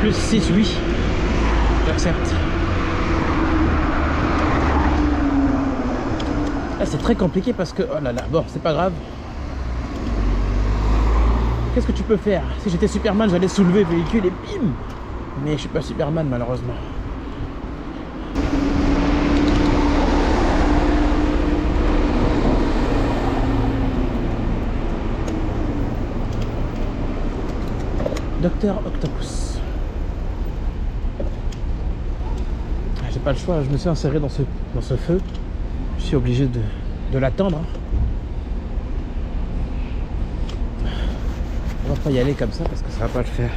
Plus 6, oui, j'accepte. Là c'est très compliqué parce que, oh là là, bon c'est pas grave. Qu'est-ce que tu peux faire? Si j'étais Superman, j'allais soulever le véhicule et bim. Mais je suis pas Superman malheureusement. Docteur Octopus. J'ai pas le choix, je me suis inséré dans ce feu. Je suis obligé de l'attendre. On va pas y aller comme ça parce que ça va pas le faire.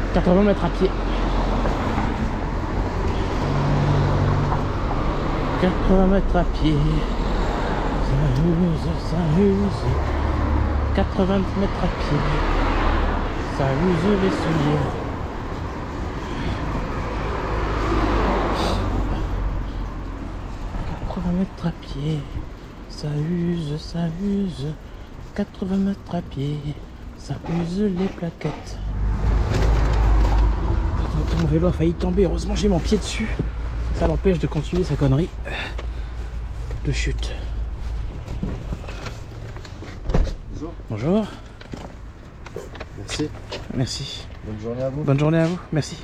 « 80 mètres à pied. 80 mètres à pied. Ça use. 80 mètres à pied. Ça use les souliers. Mètres à pied, ça use, 80 mètres à pied, ça use les plaquettes. Mon vélo a failli tomber, heureusement j'ai mon pied dessus, ça l'empêche de continuer sa connerie de chute. Bonjour. Bonjour. Merci. Merci. Bonne journée à vous. Bonne journée à vous, merci.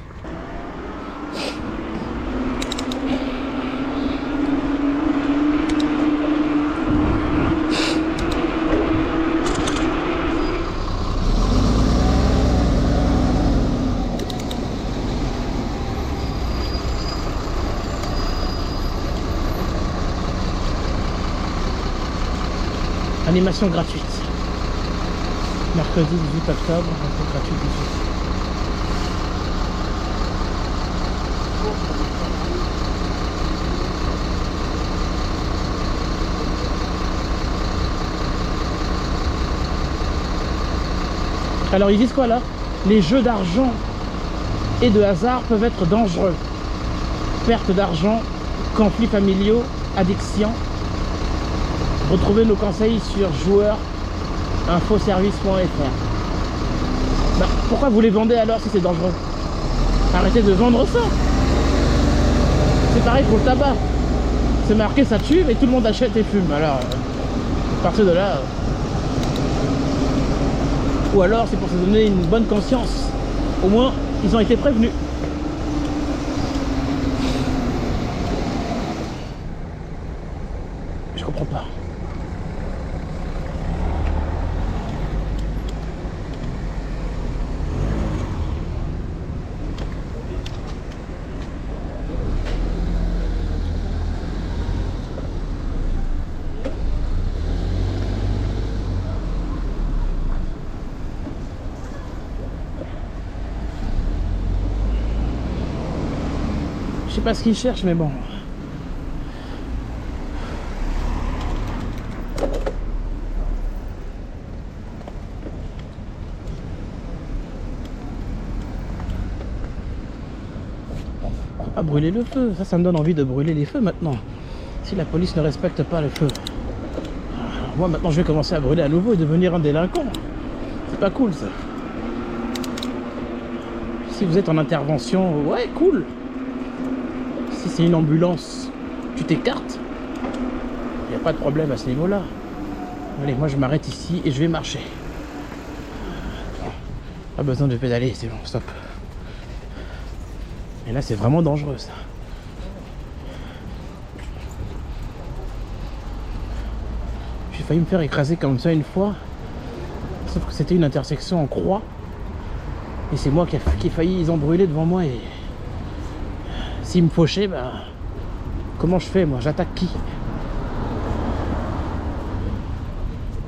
Animation gratuite. Mercredi 18 octobre, info gratuite 18. Alors ils disent quoi là? Les jeux d'argent et de hasard peuvent être dangereux. Perte d'argent, conflits familiaux, addiction. Retrouvez nos conseils sur joueurs-infoservice.fr. Bah, pourquoi vous les vendez alors si c'est dangereux? Arrêtez de vendre ça. C'est pareil pour le tabac. C'est marqué ça tue, mais tout le monde achète et fume. Alors, à partir de là... Ou alors c'est pour se donner une bonne conscience. Au moins, ils ont été prévenus. Je comprends pas. Je sais pas ce qu'ils cherchent, mais bon. Ah, brûler le feu, ça me donne envie de brûler les feux maintenant. Si la police ne respecte pas le feu. Alors moi maintenant je vais commencer à brûler à nouveau et devenir un délinquant. C'est pas cool ça. Si vous êtes en intervention, ouais cool. Si c'est une ambulance, tu t'écartes. Il n'y a pas de problème à ce niveau-là. Allez, moi je m'arrête ici et je vais marcher. Pas besoin de pédaler, c'est bon, stop. Et là c'est vraiment dangereux ça. J'ai failli me faire écraser comme ça une fois. Sauf que c'était une intersection en croix. Et c'est moi qui ai failli ils ont brûlé devant moi. Et s'ils me fauchaient, bah, comment je fais moi? J'attaque qui?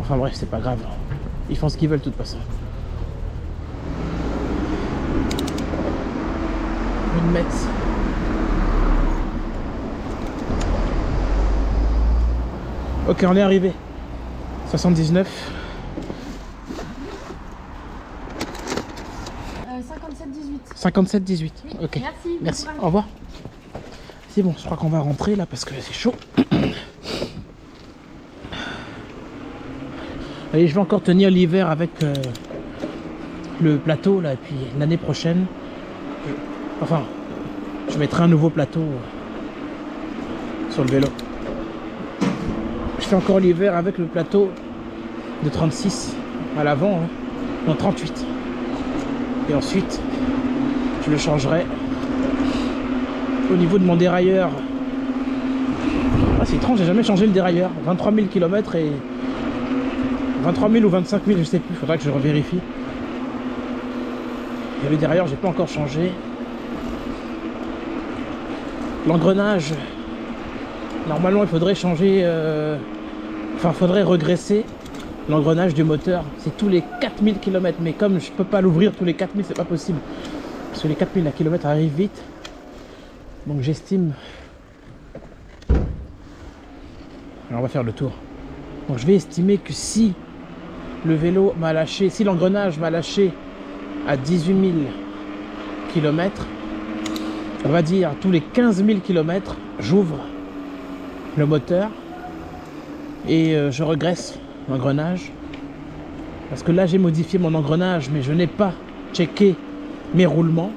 Enfin bref, c'est pas grave. Ils font ce qu'ils veulent de toute façon. Une Metz. Ok, on est arrivé. 79. 57-18. Oui, ok. Merci. Au revoir. C'est bon, je crois qu'on va rentrer là parce que c'est chaud. Allez, je vais encore tenir l'hiver avec le plateau là, et puis l'année prochaine, enfin, je mettrai un nouveau plateau sur le vélo. Je fais encore l'hiver avec le plateau de 36 à l'avant, hein, non 38. Et ensuite, je le changerai au niveau de mon dérailleur. Ah, c'est étrange, j'ai jamais changé le dérailleur. 23 000 km et 23 000 ou 25 000, je sais plus, faudra que je revérifie. Et le dérailleur, j'ai pas encore changé. L'engrenage, normalement, il faudrait changer, enfin, faudrait regresser l'engrenage du moteur. C'est tous les 4000 km, mais comme je peux pas l'ouvrir tous les 4000, c'est pas possible. Parce que les 4000 km arrivent vite. Donc j'estime. Alors on va faire le tour. Donc je vais estimer que si le vélo m'a lâché, si l'engrenage m'a lâché à 18 000 km, on va dire tous les 15 000 km, j'ouvre le moteur et je regresse l'engrenage. Parce que là j'ai modifié mon engrenage, mais je n'ai pas checké mes roulements.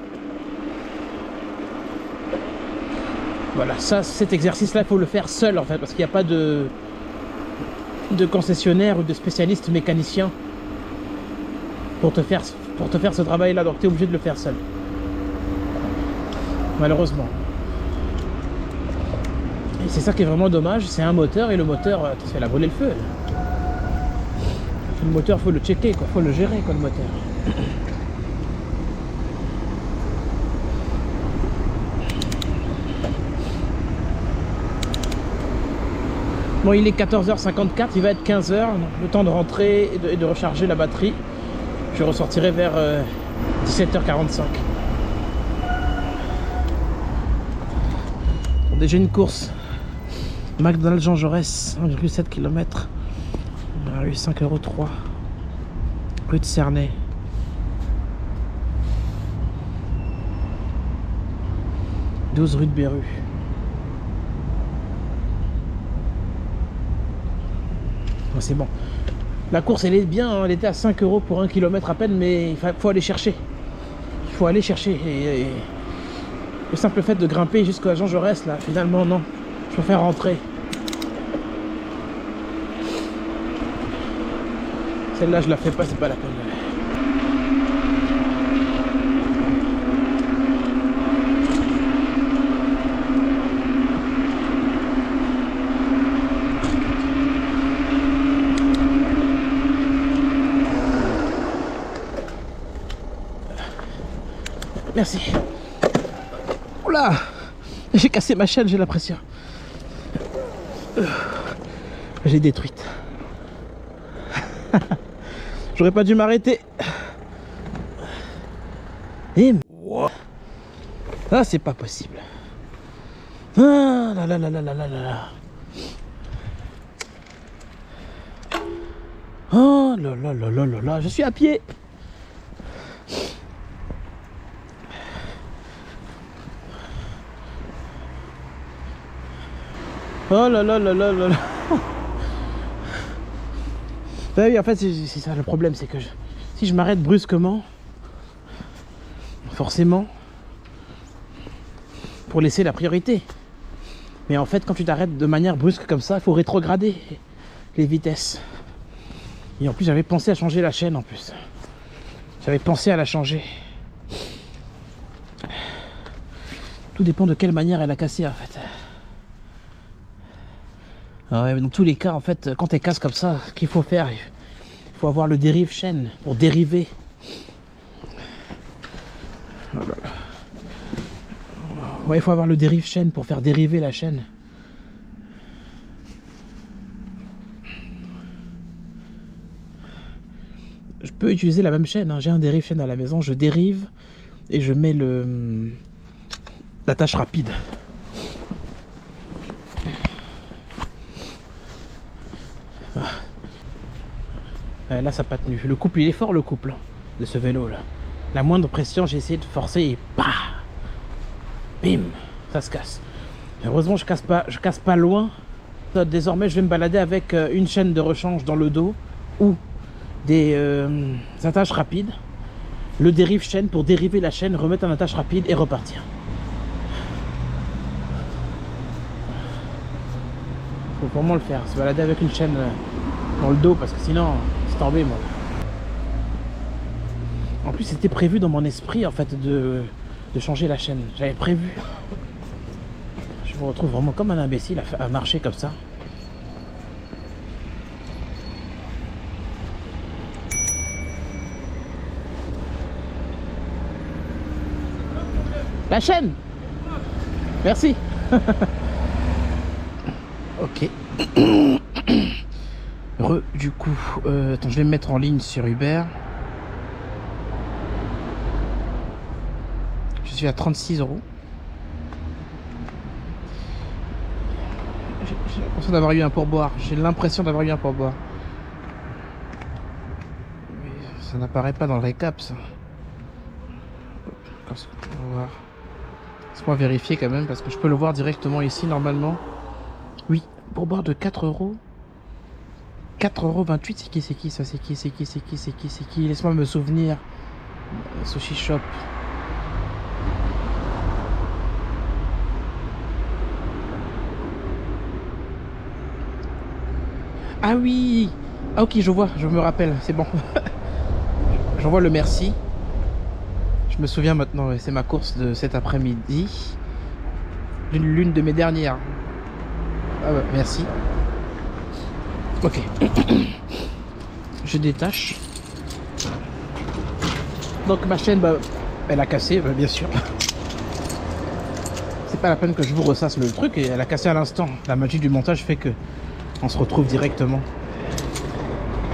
Voilà, ça, cet exercice-là, il faut le faire seul en fait, parce qu'il n'y a pas de concessionnaire ou de spécialiste mécanicien pour te faire ce travail-là. Donc tu es obligé de le faire seul. Malheureusement. Et c'est ça qui est vraiment dommage, c'est un moteur et le moteur, tu fais la brûler le feu. Le moteur, faut le checker, quoi, faut le gérer, quoi, le moteur. Bon, il est 14h54, il va être 15h, donc le temps de rentrer et de recharger la batterie. Je ressortirai vers 17h45. Bon, déjà une course. McDonald's Jean Jaurès, 1,7 km. Rue 5,03 €. Rue de Cernay. « 12 rue de Berru. » Bon, c'est bon. La course, elle est bien, hein, elle était à 5 € pour 1 km à peine, mais il faut aller chercher. Il faut aller chercher. Et le simple fait de grimper jusqu'à Jean Jaurès, là, finalement, non. Je préfère rentrer. Celle-là, je la fais pas, c'est pas la peine. Merci. Oula, j'ai cassé ma chaîne, j'ai l'impression. J'ai détruite. J'aurais pas dû m'arrêter. Et ah, c'est pas possible. Ah là là là là là là là. Oh là là là là là là. Je suis à pied. Oh là là là là là là. Bah oui, en fait, c'est ça le problème, c'est que si je m'arrête brusquement, forcément, pour laisser la priorité. Mais en fait, quand tu t'arrêtes de manière brusque comme ça, il faut rétrograder les vitesses. Et en plus, j'avais pensé à changer la chaîne en plus. J'avais pensé à la changer. Tout dépend de quelle manière elle a cassé en fait. Ah ouais, mais dans tous les cas, en fait, quand elle casse comme ça, ce qu'il faut faire, il faut avoir le dérive chaîne pour dériver. Oh là là. Ouais, il faut avoir le dérive chaîne pour faire dériver la chaîne. Je peux utiliser la même chaîne, hein. J'ai un dérive chaîne à la maison, je dérive et je mets l'attache rapide. Là ça n'a pas tenu. Le couple il est fort, le couple de ce vélo là. La moindre pression, j'ai essayé de forcer et bah, bim, ça se casse. Heureusement je casse pas loin. Désormais je vais me balader avec une chaîne de rechange dans le dos ou des attaches rapides. Le dérive chaîne pour dériver la chaîne, remettre en attache rapide et repartir. Faut vraiment le faire, se balader avec une chaîne dans le dos parce que sinon c'est tombé moi. En plus c'était prévu dans mon esprit en fait de changer la chaîne. J'avais prévu. Je me retrouve vraiment comme un imbécile à marcher comme ça. La chaîne. Merci. Ok. Du coup, attends, je vais me mettre en ligne sur Uber. Je suis à 36 €. J'ai l'impression d'avoir eu un pourboire. J'ai l'impression d'avoir eu un pourboire. Mais ça n'apparaît pas dans le récap, ça. On va voir. Laisse-moi vérifier quand même parce que je peux le voir directement ici normalement. Oui, pourboire de 4 €. 4,28 €, c'est qui ça? C'est qui? Laisse-moi me souvenir. Sushi Shop. Ah oui. Ah ok, je vois, je me rappelle, c'est bon. J'envoie le merci. Je me souviens maintenant, c'est ma course de cet après-midi. L'une de mes dernières. Ah ouais, merci. Ok. Je détache. Donc ma chaîne, bah, elle a cassé, bah, bien sûr. C'est pas la peine que je vous ressasse le truc, et elle a cassé à l'instant. La magie du montage fait que on se retrouve directement.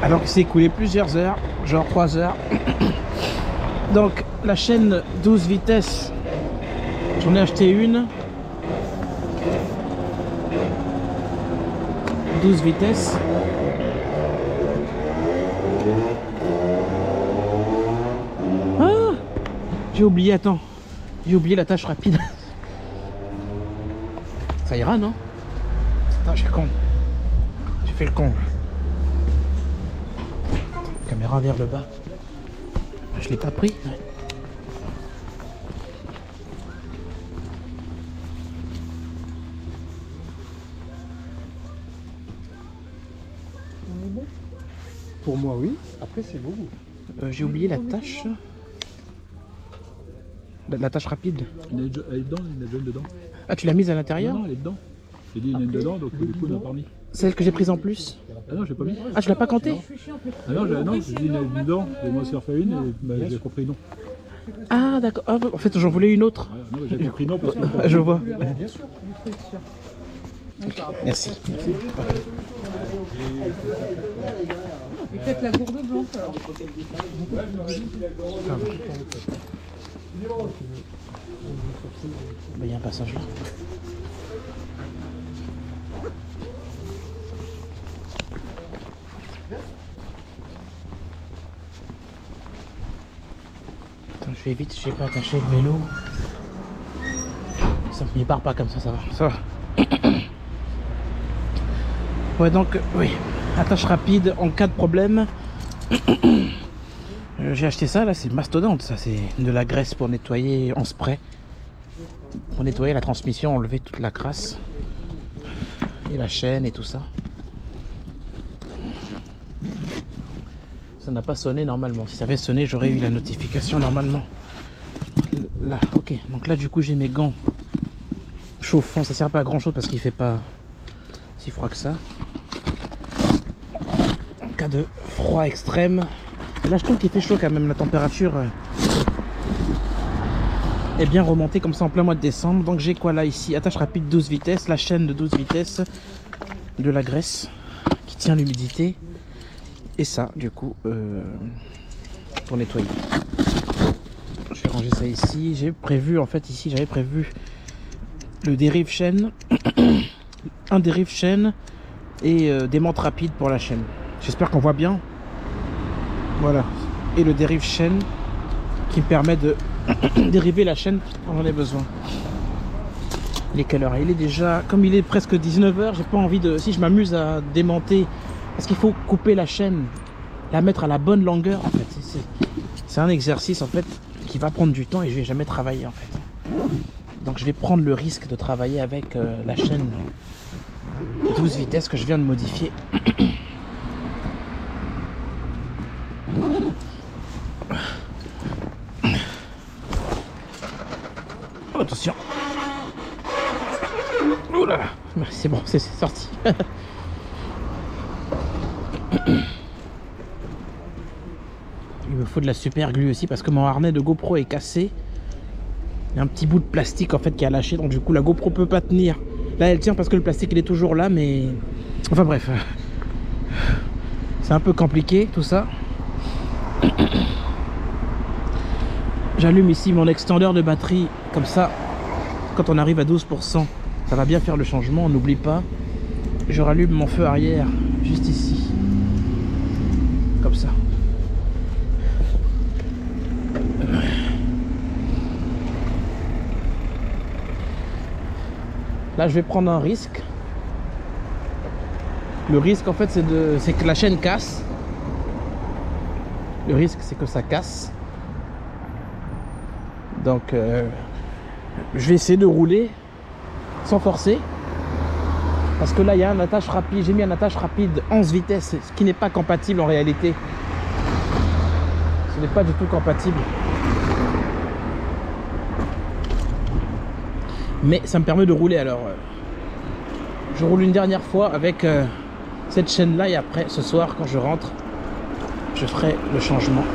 Alors qu'il s'est écoulé plusieurs heures, genre 3 heures. Donc la chaîne 12 vitesses, j'en ai acheté une. 12 vitesses. Ah, j'ai oublié, attends. J'ai oublié la tâche rapide. Ça ira, non? Attends, j'ai con. J'ai fait le con. Caméra vers le bas. Je l'ai pas pris. On est bon. Pour moi, oui. Après, c'est bon. J'ai oublié la tâche. La tâche rapide. Elle est dedans, il y en a déjà une dedans. Ah, tu l'as mise à l'intérieur? Non, elle est dedans. J'ai dit il y en a une dedans, donc du coup on n'a pas mis. Celle que j'ai prise en plus? Ah non, j'ai pas mis. Ah, tu l'as pas compté? Ah non, j'ai dit il y en a une dedans, et moi aussi en fait une, et bah, j'ai compris non. Ah, d'accord. Ah, en fait, j'en voulais une autre. Ouais, non, j'ai compris non parce que. Je vois. Bien sûr. Merci. Et peut-être la gourde blanche alors. Il y a un passage là. Attends, je vais vite, je sais pas attacher le vélo. Ça ne part pas comme ça, ça va. Ça va. Ouais, donc, oui, attache rapide en cas de problème. J'ai acheté ça, là, c'est mastodonte, ça, c'est de la graisse pour nettoyer en spray. Pour nettoyer la transmission, enlever toute la crasse. Et la chaîne et tout ça. Ça n'a pas sonné normalement. Si ça avait sonné, j'aurais eu la notification normalement. Là, ok. Donc là, du coup, j'ai mes gants chauffants. Ça sert pas à grand chose parce qu'il fait pas si froid que ça. En cas de froid extrême. Et là, je trouve qu'il fait chaud quand même. La température est bien remontée comme ça en plein mois de décembre. Donc j'ai quoi là ici? Attache rapide 12 vitesses. La chaîne de 12 vitesses. De la graisse qui tient l'humidité. Et ça, du coup, pour nettoyer. Je vais ranger ça ici. J'ai prévu, en fait, ici, j'avais prévu le dérive chaîne, un dérive chaîne et des montres rapides pour la chaîne. J'espère qu'on voit bien. Voilà. Et le dérive chaîne qui me permet de dériver la chaîne quand j'en ai besoin. Il est quelle heure? Il est déjà, comme il est presque 19h, j'ai pas envie de, si je m'amuse à démonter, parce qu'il faut couper la chaîne, la mettre à la bonne longueur en fait. C'est un exercice en fait qui va prendre du temps et je vais jamais travailler en fait. Donc je vais prendre le risque de travailler avec la chaîne 12 vitesses que je viens de modifier. Oh, attention. Oh là là, c'est bon, c'est sorti. Il me faut de la super glue aussi parce que mon harnais de GoPro est cassé. Il y a un petit bout de plastique en fait qui a lâché, donc du coup la GoPro peut pas tenir. Là elle tient parce que le plastique il est toujours là, mais enfin bref, c'est un peu compliqué tout ça. J'allume ici mon extendeur de batterie comme ça. Quand on arrive à 12%, ça va bien faire le changement. On n'oublie pas. Je rallume mon feu arrière juste ici, comme ça. Là je vais prendre un risque. Le risque en fait c'est que la chaîne casse. Le risque c'est que ça casse. Donc je vais essayer de rouler sans forcer. Parce que là il y a un attache rapide. J'ai mis un attache rapide 11 vitesses, ce qui n'est pas compatible en réalité. Ce n'est pas du tout compatible. Mais ça me permet de rouler. Alors je roule une dernière fois avec cette chaîne là et après ce soir quand je rentre je ferai le changement.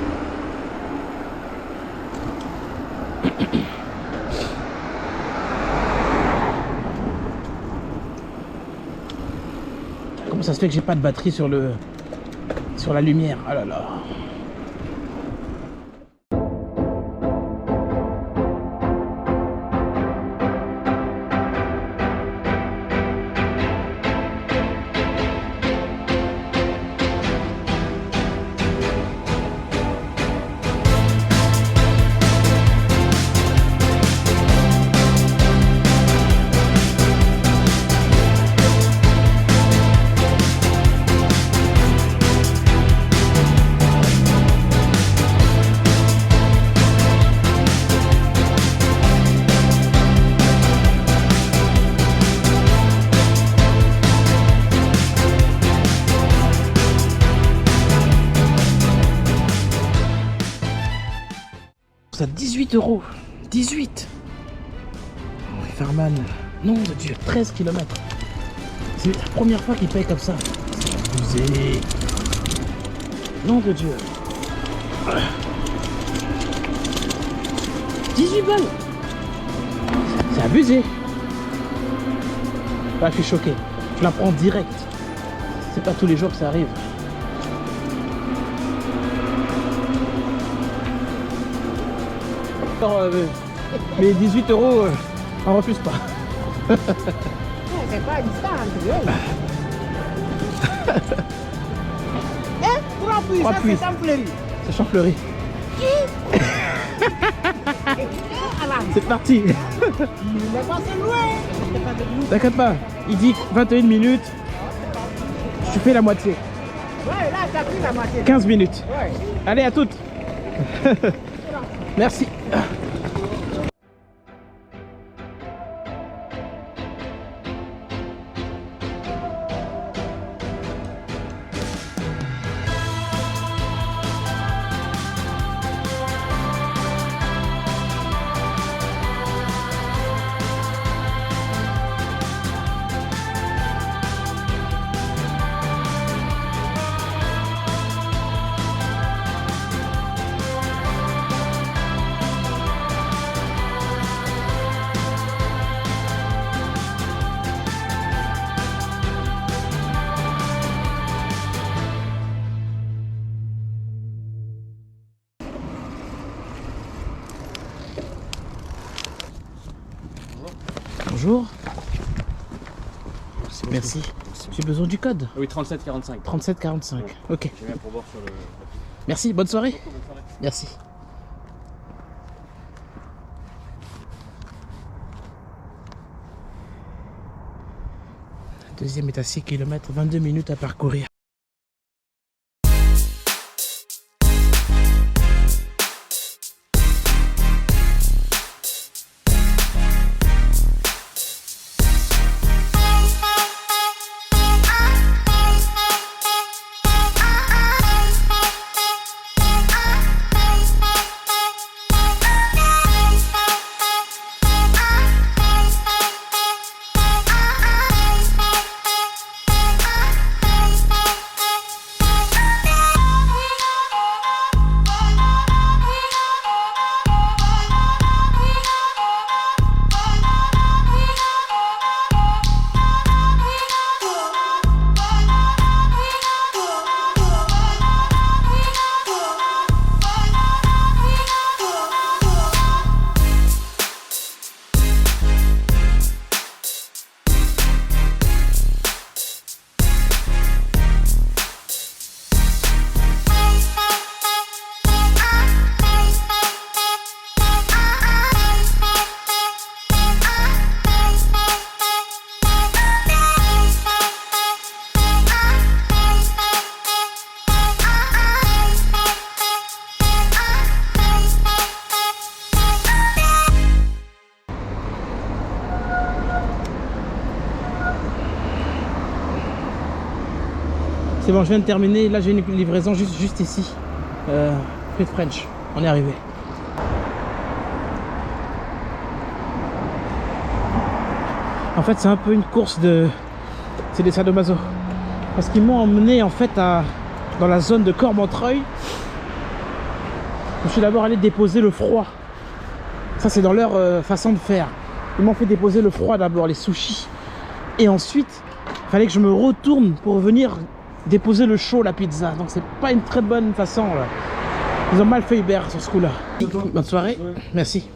Comment ça se fait que j'ai pas de batterie sur la lumière? Ah là là. À 18 €. 18. Oh, Farman. Non de Dieu, 13 km. C'est la première fois qu'il paye comme ça. C'est abusé. Non de Dieu. 18 balles. C'est abusé. Bah, je suis choqué. Je la prends direct. C'est pas tous les jours que ça arrive. Mais 18 €, on refuse pas. C'est pas distance. Trois puits. C'est Champfleury. C'est parti. T'inquiète pas, il dit 21 minutes. Je fais la moitié. Ouais, là, t'as pris la moitié. 15 minutes. Ouais. Allez, à toutes. Merci. Bonjour. Merci. J'ai besoin du code. Oui, 3745. 3745. Ok. J'ai bien pour voir sur le. Merci, bonne soirée. Bonne soirée. Merci. Le deuxième est à 6 km, 22 minutes à parcourir. C'est bon, je viens de terminer. Là, j'ai une livraison juste ici. Fruit French. On est arrivé. En fait, c'est un peu une course de... C'est des sadomaso. Parce qu'ils m'ont emmené en fait dans la zone de Cormontreuil. Je suis d'abord allé déposer le froid. Ça, c'est dans leur façon de faire. Ils m'ont fait déposer le froid d'abord, les sushis. Et ensuite, il fallait que je me retourne pour venir déposer le chaud, la pizza. Donc c'est pas une très bonne façon là. Ils ont mal fait Uber sur ce coup là. Bonne soirée. Merci.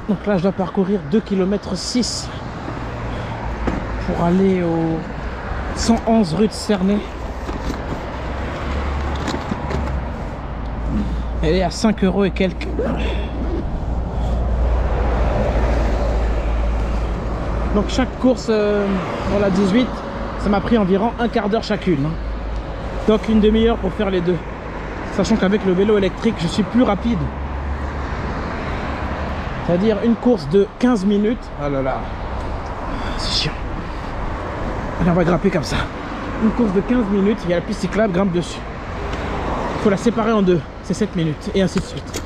Donc là je dois parcourir 2 km 6 pour aller au 111 rue de Cernay. Elle est à 5 € et quelques. Donc chaque course dans la 18, ça m'a pris environ un quart d'heure chacune. Donc une demi-heure pour faire les deux. Sachant qu'avec le vélo électrique, je suis plus rapide. C'est-à-dire une course de 15 minutes. Ah là là, c'est chiant. Allez, on va grimper comme ça. Une course de 15 minutes, il y a la piste cyclable, grimpe dessus. Il faut la séparer en deux, c'est 7 minutes, et ainsi de suite.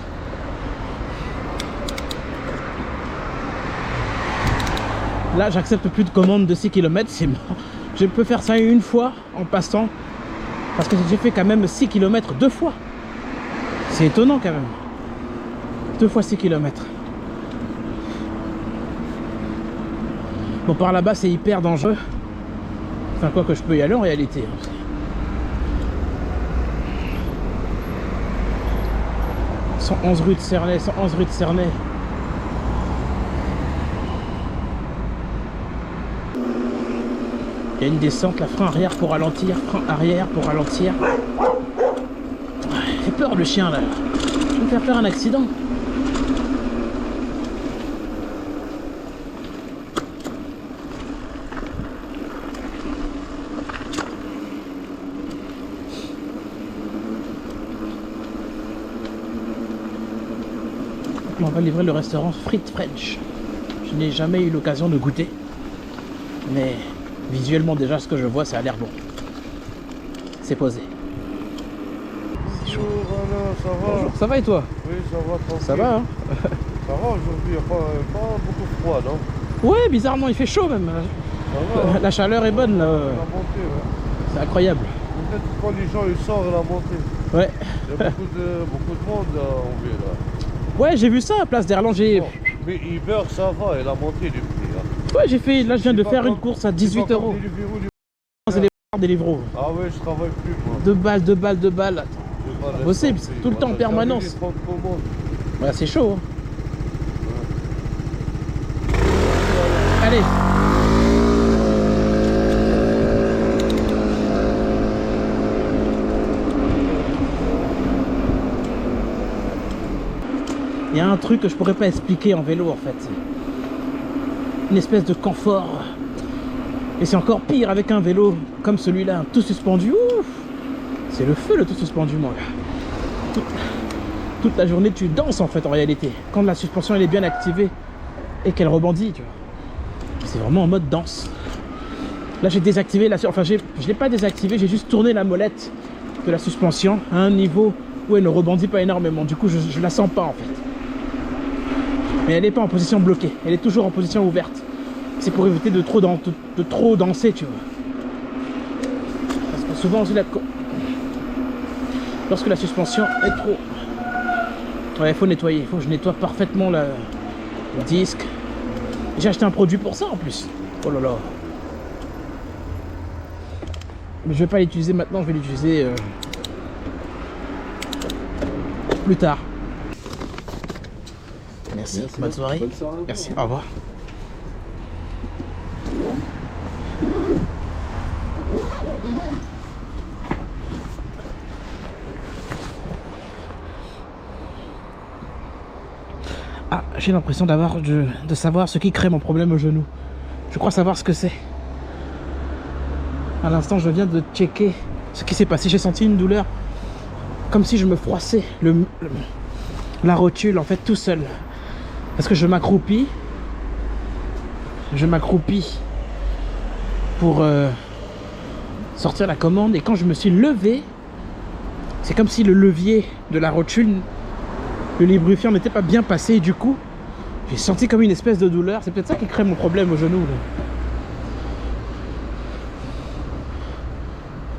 Là, j'accepte plus de commandes de 6 km, c'est mort. Je peux faire ça une fois en passant. Parce que j'ai fait quand même 6 km 2 fois. C'est étonnant quand même. 2 fois 6 km. Bon, par là-bas, c'est hyper dangereux. Enfin, quoi que je peux y aller en réalité. 111 rue de Cernay, 111 rue de Cernay. Il y a une descente, la frein arrière pour ralentir, frein arrière pour ralentir. Il fait peur le chien là. Je vais me faire faire un accident. On va livrer le restaurant Fruit French. Je n'ai jamais eu l'occasion de goûter. Mais visuellement déjà ce que je vois ça a l'air bon. C'est posé. Bonjour Alain, ça va? Bonjour, ça va et toi? Oui, ça va, tranquille. Ça va hein? Ça va aujourd'hui, il n'y a pas beaucoup froid, non? Ouais, bizarrement il fait chaud même. Ça va, hein? La chaleur est bonne là. La montée, ouais. C'est incroyable. Peut-être quand les gens ils sortent la montée. Ouais. Il y a beaucoup de monde en ville là. Ouais, j'ai vu ça à Place d'Erlanger. Bon, mais Uber ça va, et la montée du prix. Hein. Ouais, j'ai fait, là je viens de faire une course à 18 €. Deliveroo. C'est les Deliveroo. Ah ouais, je travaille plus moi. 2 balles. Je laisse Possible, tomber, tout le temps en voilà. permanence. Ça arrive, il trompe au monde. Ouais, c'est chaud. Hein. Allez. Il y a un truc que je pourrais pas expliquer en vélo en fait. Une espèce de confort. Et c'est encore pire avec un vélo comme celui-là, tout suspendu. Ouf, c'est le feu le tout suspendu, moi. Toute la journée tu danses en fait en réalité. Quand la suspension elle est bien activée et qu'elle rebondit, tu vois. C'est vraiment en mode danse. Là j'ai désactivé la... Enfin je l'ai pas désactivé, j'ai juste tourné la molette de la suspension à un niveau où elle ne rebondit pas énormément. Du coup je la sens pas en fait. Mais elle n'est pas en position bloquée, elle est toujours en position ouverte. C'est pour éviter de trop danser, tu vois. Parce que souvent, lorsque la suspension est trop... Ouais, il faut nettoyer, il faut que je nettoie parfaitement le disque. J'ai acheté un produit pour ça en plus. Oh là là. Mais je vais pas l'utiliser maintenant, je vais l'utiliser plus tard. Merci. Bonne soirée. Bonne soirée. Merci, au revoir. Ah, j'ai l'impression de savoir ce qui crée mon problème au genou. Je crois savoir ce que c'est. À l'instant, je viens de checker ce qui s'est passé. J'ai senti une douleur comme si je me froissais la rotule en fait tout seul. Parce que je m'accroupis. Pour sortir la commande. Et quand je me suis levé, c'est comme si le levier de la rotule, le lubrifiant n'était pas bien passé. Et du coup, j'ai senti comme une espèce de douleur. C'est peut-être ça qui crée mon problème au genou. Là.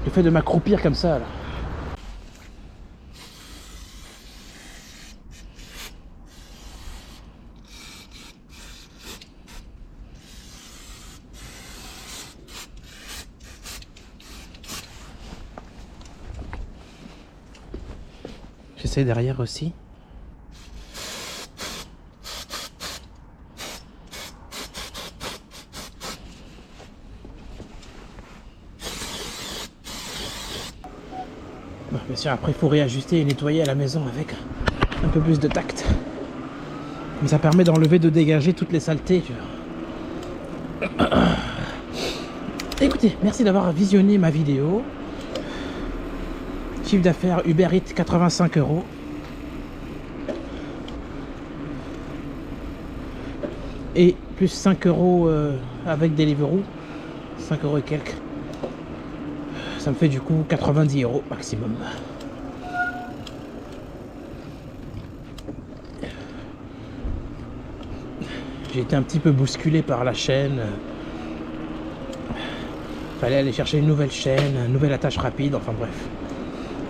Le fait de m'accroupir comme ça. Là. J'essaie derrière aussi. Bon, bien sûr, après il faut réajuster et nettoyer à la maison avec un peu plus de tact. Mais ça permet d'enlever, de dégager toutes les saletés. Tu vois. Écoutez, merci d'avoir visionné ma vidéo. Chiffre d'affaires Uber Eats 85 €. Et plus 5 € avec Deliveroo. 5 € et quelques. Ça me fait du coup 90 € maximum. J'ai été un petit peu bousculé par la chaîne. Fallait aller chercher une nouvelle chaîne, une nouvelle attache rapide, enfin bref.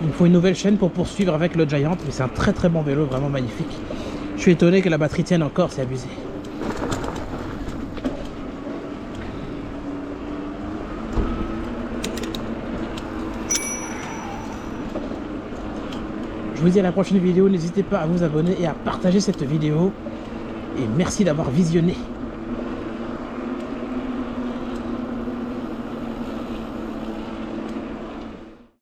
Il me faut une nouvelle chaîne pour poursuivre avec le Giant, mais c'est un très très bon vélo, vraiment magnifique. Je suis étonné que la batterie tienne encore, c'est abusé. Je vous dis à la prochaine vidéo, n'hésitez pas à vous abonner et à partager cette vidéo. Et merci d'avoir visionné.